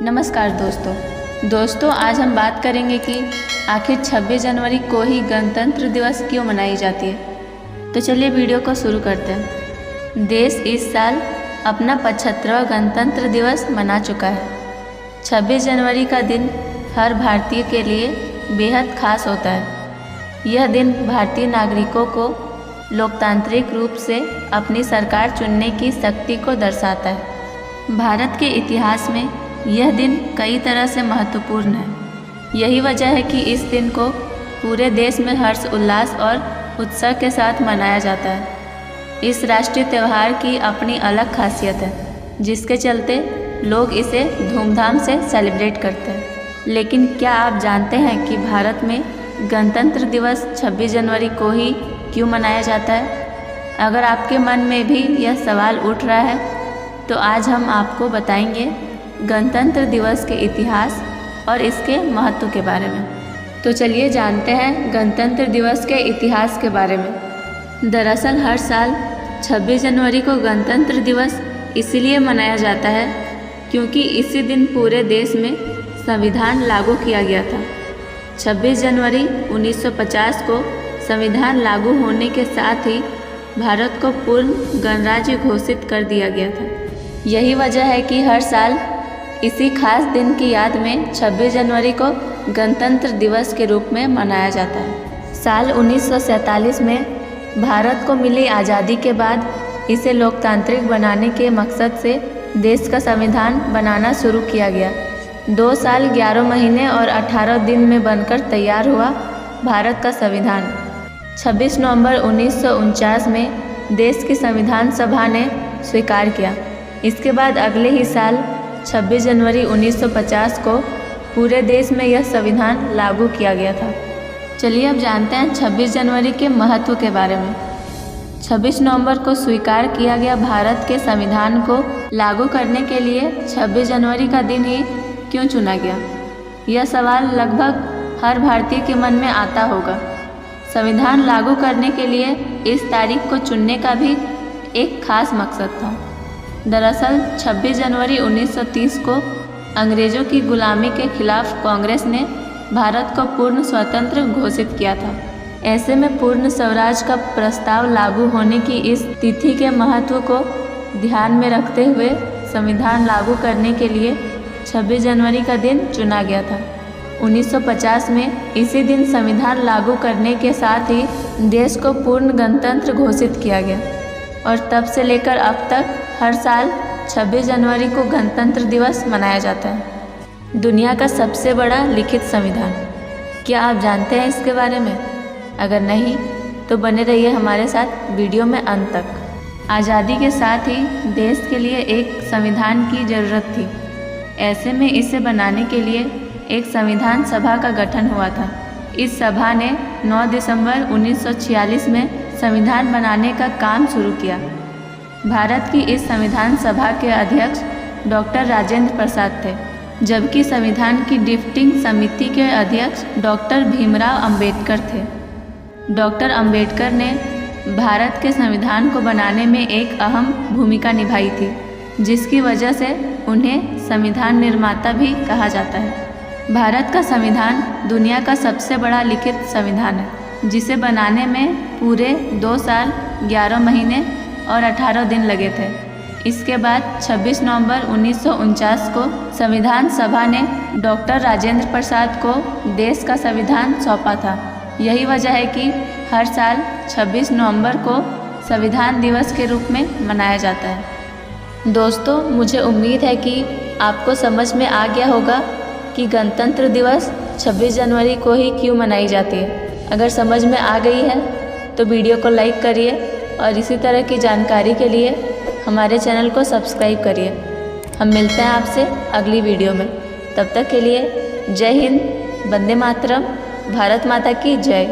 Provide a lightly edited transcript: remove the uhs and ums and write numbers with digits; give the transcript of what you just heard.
नमस्कार दोस्तों आज हम बात करेंगे कि आखिर 26 जनवरी को ही गणतंत्र दिवस क्यों मनाई जाती है। तो चलिए वीडियो को शुरू करते हैं। देश इस साल अपना 75वां गणतंत्र दिवस मना चुका है। 26 जनवरी का दिन हर भारतीय के लिए बेहद खास होता है। यह दिन भारतीय नागरिकों को लोकतांत्रिक रूप से अपनी सरकार चुनने की शक्ति को दर्शाता है। भारत के इतिहास में यह दिन कई तरह से महत्वपूर्ण है। यही वजह है कि इस दिन को पूरे देश में हर्ष उल्लास और उत्साह के साथ मनाया जाता है। इस राष्ट्रीय त्यौहार की अपनी अलग खासियत है, जिसके चलते लोग इसे धूमधाम से सेलिब्रेट करते हैं। लेकिन क्या आप जानते हैं कि भारत में गणतंत्र दिवस 26 जनवरी को ही क्यों मनाया जाता है? अगर आपके मन में भी यह सवाल उठ रहा है तो आज हम आपको बताएंगे गणतंत्र दिवस के इतिहास और इसके महत्व के बारे में। तो चलिए जानते हैं गणतंत्र दिवस के इतिहास के बारे में। दरअसल हर साल 26 जनवरी को गणतंत्र दिवस इसलिए मनाया जाता है क्योंकि इसी दिन पूरे देश में संविधान लागू किया गया था। 26 जनवरी 1950 को संविधान लागू होने के साथ ही भारत को पूर्ण गणराज्य घोषित कर दिया गया था। यही वजह है कि हर साल इसी खास दिन की याद में 26 जनवरी को गणतंत्र दिवस के रूप में मनाया जाता है। साल 1947 में भारत को मिली आज़ादी के बाद इसे लोकतांत्रिक बनाने के मकसद से देश का संविधान बनाना शुरू किया गया। 2 साल 11 महीने और 18 दिन में बनकर तैयार हुआ भारत का संविधान। 26 नवंबर 1949 में देश की संविधान सभा ने स्वीकार किया। इसके बाद अगले ही साल 26 जनवरी 1950 को पूरे देश में यह संविधान लागू किया गया था। चलिए अब जानते हैं 26 जनवरी के महत्व के बारे में। 26 नवंबर को स्वीकार किया गया भारत के संविधान को लागू करने के लिए 26 जनवरी का दिन ही क्यों चुना गया? यह सवाल लगभग हर भारतीय के मन में आता होगा। संविधान लागू करने के लिए इस तारीख को चुनने का भी एक खास मकसद था। दरअसल 26 जनवरी 1930 को अंग्रेज़ों की गुलामी के खिलाफ कांग्रेस ने भारत को पूर्ण स्वतंत्र घोषित किया था। ऐसे में पूर्ण स्वराज का प्रस्ताव लागू होने की इस तिथि के महत्व को ध्यान में रखते हुए संविधान लागू करने के लिए 26 जनवरी का दिन चुना गया था। 1950 में इसी दिन संविधान लागू करने के साथ ही देश को पूर्ण गणतंत्र घोषित किया गया और तब से लेकर अब तक हर साल 26 जनवरी को गणतंत्र दिवस मनाया जाता है। दुनिया का सबसे बड़ा लिखित संविधान, क्या आप जानते हैं इसके बारे में? अगर नहीं तो बने रहिए हमारे साथ वीडियो में अंत तक। आज़ादी के साथ ही देश के लिए एक संविधान की ज़रूरत थी। ऐसे में इसे बनाने के लिए एक संविधान सभा का गठन हुआ था। इस सभा ने 9 दिसंबर 1946 में संविधान बनाने का काम शुरू किया। भारत की इस संविधान सभा के अध्यक्ष डॉक्टर राजेंद्र प्रसाद थे, जबकि संविधान की ड्राफ्टिंग समिति के अध्यक्ष डॉक्टर भीमराव अंबेडकर थे। डॉक्टर अंबेडकर ने भारत के संविधान को बनाने में एक अहम भूमिका निभाई थी, जिसकी वजह से उन्हें संविधान निर्माता भी कहा जाता है। भारत का संविधान दुनिया का सबसे बड़ा लिखित संविधान है, जिसे बनाने में पूरे 2 साल 11 महीने और 18 दिन लगे थे। इसके बाद 26 नवंबर 1949 को संविधान सभा ने डॉक्टर राजेंद्र प्रसाद को देश का संविधान सौंपा था। यही वजह है कि हर साल 26 नवंबर को संविधान दिवस के रूप में मनाया जाता है। दोस्तों, मुझे उम्मीद है कि आपको समझ में आ गया होगा कि गणतंत्र दिवस 26 जनवरी को ही क्यों मनाई जाती है। अगर समझ में आ गई है तो वीडियो को लाइक करिए और इसी तरह की जानकारी के लिए हमारे चैनल को सब्सक्राइब करिए। हम मिलते हैं आपसे अगली वीडियो में। तब तक के लिए जय हिंद, वंदे मातरम, भारत माता की जय।